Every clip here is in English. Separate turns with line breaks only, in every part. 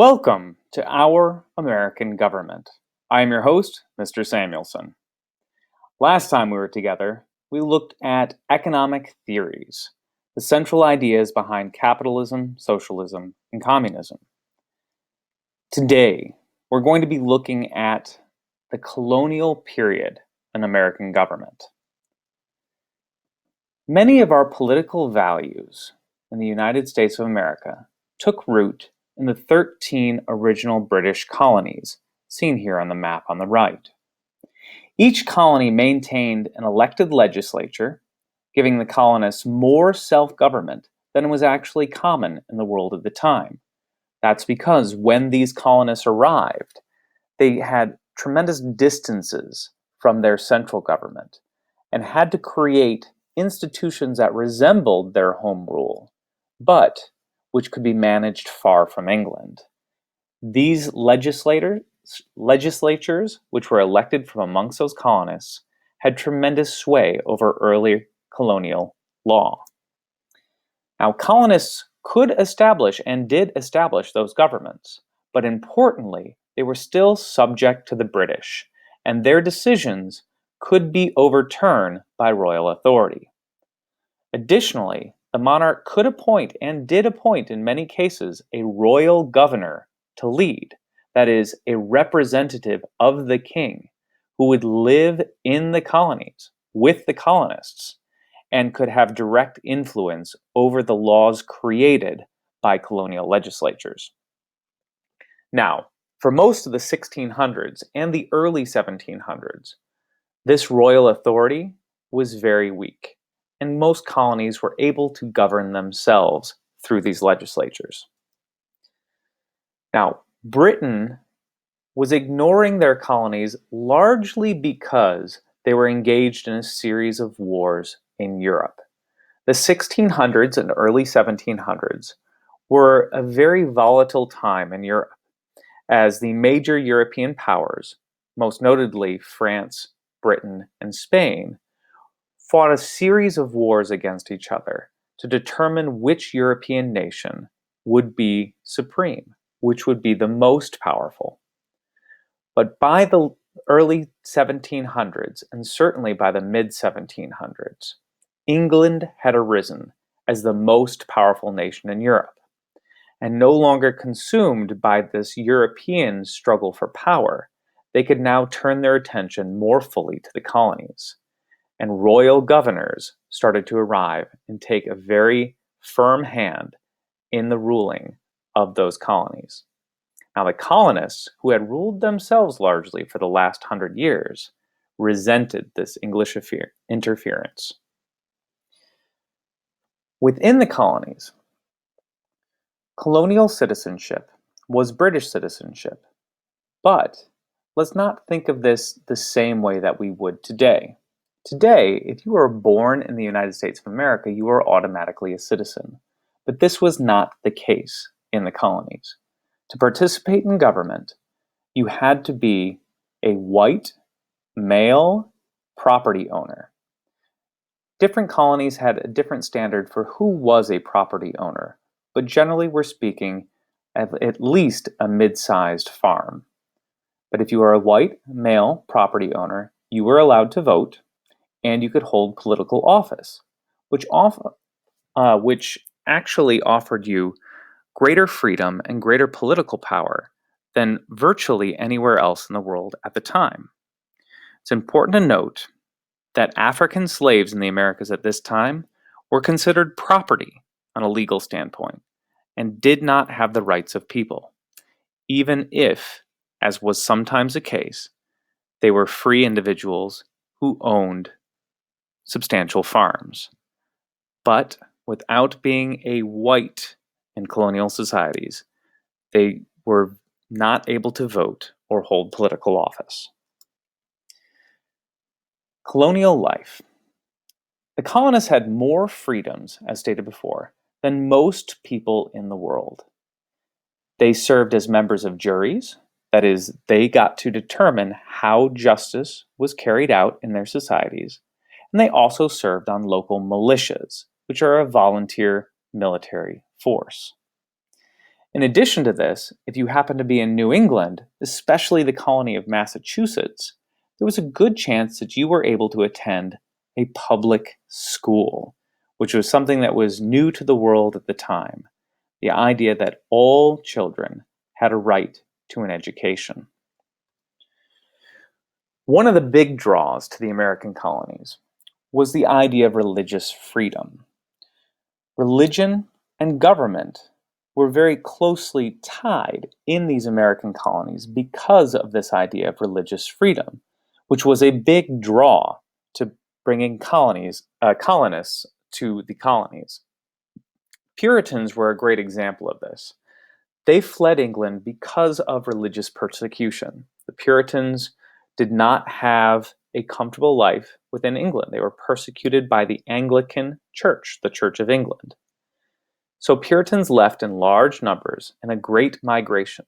Welcome to Our American Government. I am your host, Mr. Samuelson. Last time we were together, we looked at economic theories, the central ideas behind capitalism, socialism, and communism. Today, we're going to be looking at the colonial period in American government. Many of our political values in the United States of America took root in the 13 original British colonies, seen here on the map on the right. Each colony maintained an elected legislature, giving the colonists more self-government than was actually common in the world at the time. That's because when these colonists arrived, they had tremendous distances from their central government and had to create institutions that resembled their home rule, but which could be managed far from England. These legislatures, which were elected from amongst those colonists, had tremendous sway over early colonial law. Now, colonists could establish and did establish those governments, but importantly, they were still subject to the British, and their decisions could be overturned by royal authority. Additionally, the monarch could appoint and did appoint in many cases a royal governor to lead, that is, a representative of the king who would live in the colonies with the colonists and could have direct influence over the laws created by colonial legislatures. Now, for most of the 1600s and the early 1700s, this royal authority was very weak, and most colonies were able to govern themselves through these legislatures. Now, Britain was ignoring their colonies largely because they were engaged in a series of wars in Europe. The 1600s and early 1700s were a very volatile time in Europe, as the major European powers, most notably France, Britain, and Spain, fought a series of wars against each other to determine which European nation would be supreme, which would be the most powerful. But by the early 1700s, and certainly by the mid-1700s, England had arisen as the most powerful nation in Europe. And no longer consumed by this European struggle for power, they could now turn their attention more fully to the colonies. And royal governors started to arrive and take a very firm hand in the ruling of those colonies. Now, the colonists, who had ruled themselves largely for the last 100 years, resented this English interference. Within the colonies, colonial citizenship was British citizenship, but let's not think of this the same way that we would today. Today, if you were born in the United States of America, you are automatically a citizen. But this was not the case in the colonies. To participate in government, you had to be a white, male property owner. Different colonies had a different standard for who was a property owner, but generally we're speaking of at least a mid-sized farm. But if you are a white, male property owner, you were allowed to vote, and you could hold political office, which actually offered you greater freedom and greater political power than virtually anywhere else in the world at the time. It's important to note that African slaves in the Americas at this time were considered property on a legal standpoint and did not have the rights of people, even if, as was sometimes the case, they were free individuals who owned substantial farms. But without being a white in colonial societies, they were not able to vote or hold political office. Colonial life. The colonists had more freedoms, as stated before, than most people in the world. They served as members of juries, that is, they got to determine how justice was carried out in their societies, and they also served on local militias, which are a volunteer military force. In addition to this, if you happen to be in New England, especially the colony of Massachusetts, there was a good chance that you were able to attend a public school, which was something that was new to the world at the time. The idea that all children had a right to an education. One of the big draws to the American colonies was the idea of religious freedom. Religion and government were very closely tied in these American colonies because of this idea of religious freedom, which was a big draw to bringing colonists to the colonies. Puritans were a great example of this. They fled England because of religious persecution. The Puritans did not have a comfortable life within England. They were persecuted by the Anglican Church, the Church of England. So Puritans left in large numbers in a great migration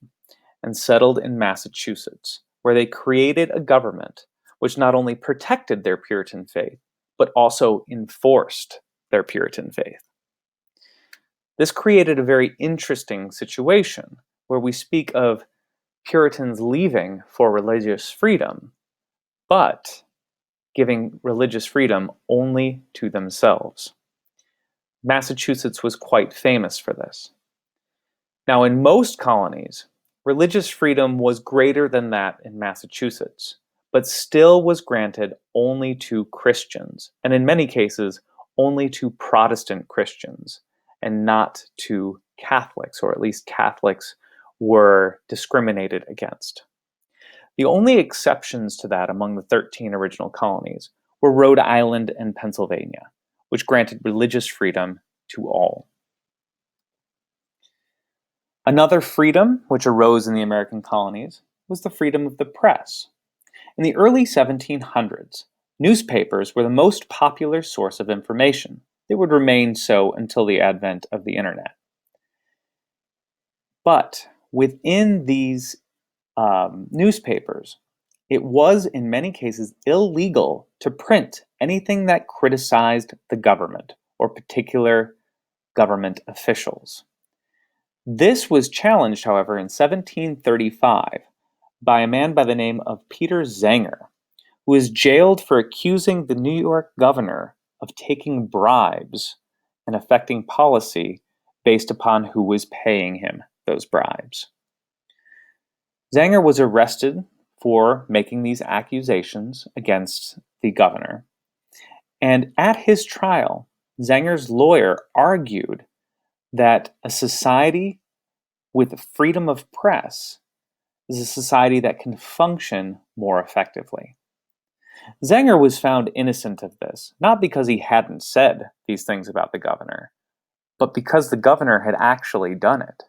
and settled in Massachusetts, where they created a government which not only protected their Puritan faith, but also enforced their Puritan faith. This created a very interesting situation where we speak of Puritans leaving for religious freedom, but giving religious freedom only to themselves. Massachusetts was quite famous for this. Now, in most colonies, religious freedom was greater than that in Massachusetts, but still was granted only to Christians, and in many cases, only to Protestant Christians, and not to Catholics, or at least Catholics were discriminated against. The only exceptions to that among the 13 original colonies were Rhode Island and Pennsylvania, which granted religious freedom to all. Another freedom which arose in the American colonies was the freedom of the press. In the early 1700s, newspapers were the most popular source of information. They would remain so until the advent of the internet. But within these newspapers, it was in many cases illegal to print anything that criticized the government or particular government officials. This was challenged, however, in 1735 by a man by the name of Peter Zenger, who was jailed for accusing the New York governor of taking bribes and affecting policy based upon who was paying him those bribes. Zenger was arrested for making these accusations against the governor. And at his trial, Zenger's lawyer argued that a society with freedom of press is a society that can function more effectively. Zenger was found innocent of this, not because he hadn't said these things about the governor, but because the governor had actually done it.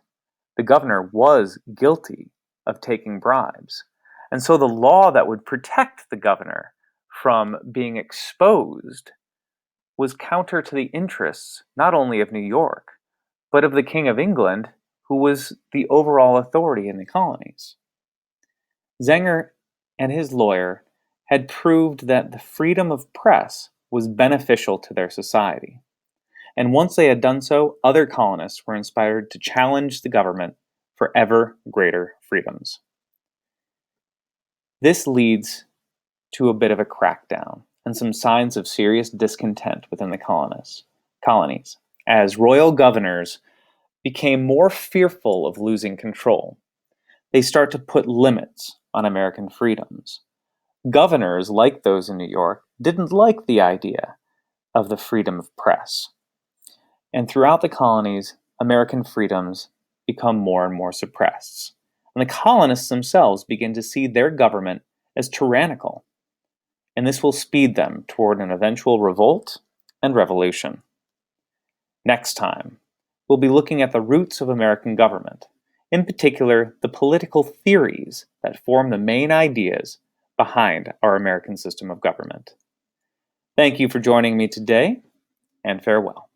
The governor was guilty of taking bribes. And so the law that would protect the governor from being exposed was counter to the interests not only of New York, but of the King of England, who was the overall authority in the colonies. Zenger and his lawyer had proved that the freedom of press was beneficial to their society. And once they had done so, other colonists were inspired to challenge the government for ever greater freedoms. This leads to a bit of a crackdown and some signs of serious discontent within the colonies, as royal governors became more fearful of losing control. They start to put limits on American freedoms. Governors, like those in New York, didn't like the idea of the freedom of press. And throughout the colonies, American freedoms become more and more suppressed. And the colonists themselves begin to see their government as tyrannical. And this will speed them toward an eventual revolt and revolution. Next time, we'll be looking at the roots of American government, in particular, the political theories that form the main ideas behind our American system of government. Thank you for joining me today, and farewell.